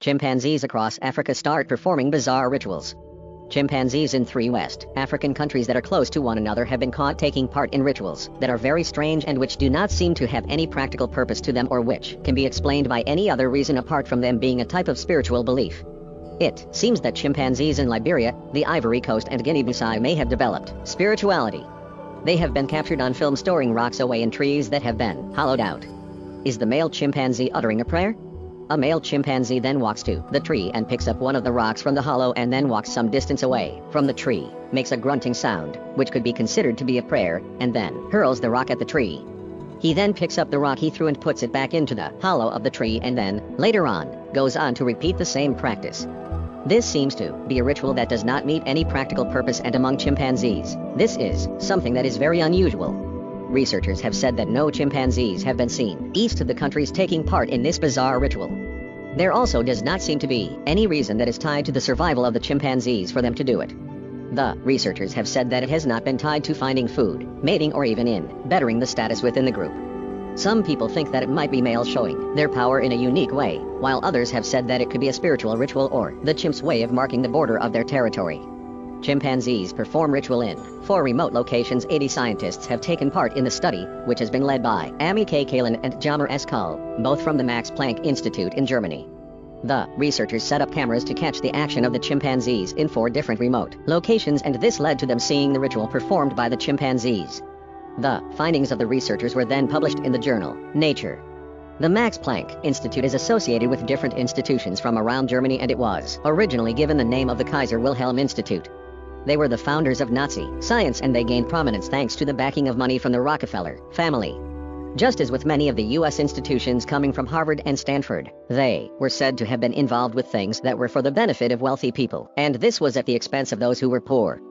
Chimpanzees across Africa start performing bizarre rituals. Chimpanzees in 3 West African countries that are close to one another have been caught taking part in rituals that are very strange and which do not seem to have any practical purpose to them or which can be explained by any other reason apart from them being a type of spiritual belief. It seems that chimpanzees in Liberia, the Ivory Coast and Guinea-Bissau may have developed spirituality. They have been captured on film storing rocks away in trees that have been hollowed out. Is the male chimpanzee uttering a prayer? A male chimpanzee then walks to the tree and picks up one of the rocks from the hollow and then walks some distance away from the tree, makes a grunting sound, which could be considered to be a prayer, and then hurls the rock at the tree. He then picks up the rock he threw and puts it back into the hollow of the tree and then, later on, goes on to repeat the same practice. This seems to be a ritual that does not meet any practical purpose, and among chimpanzees, this is something that is very unusual. Researchers have said that no chimpanzees have been seen east of the countries taking part in this bizarre ritual. There also does not seem to be any reason that is tied to the survival of the chimpanzees for them to do it. The researchers have said that it has not been tied to finding food, mating, or even in bettering the status within the group. Some people think that it might be males showing their power in a unique way, while others have said that it could be a spiritual ritual or the chimp's way of marking the border of their territory. Chimpanzees perform ritual in 4 remote locations. 80 scientists have taken part in the study, which has been led by Amy K. Kalin and Jamer S. Kull, both from the Max Planck Institute in Germany. The researchers set up cameras to catch the action of the chimpanzees in 4 different remote locations, and this led to them seeing the ritual performed by the chimpanzees. The findings of the researchers were then published in the journal Nature. The Max Planck Institute is associated with different institutions from around Germany, and it was originally given the name of the Kaiser Wilhelm Institute. They were the founders of Nazi science, and they gained prominence thanks to the backing of money from the Rockefeller family. Just as with many of the U.S. institutions coming from Harvard and Stanford, they were said to have been involved with things that were for the benefit of wealthy people, and this was at the expense of those who were poor.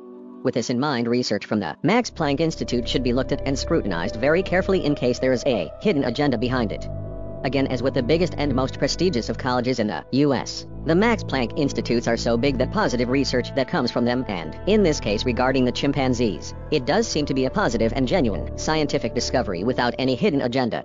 With this in mind, research from the Max Planck Institute should be looked at and scrutinized very carefully in case there is a hidden agenda behind it. Again, as with the biggest and most prestigious of colleges in the U.S., the Max Planck Institutes are so big that positive research that comes from them, and in this case regarding the chimpanzees, it does seem to be a positive and genuine scientific discovery without any hidden agenda.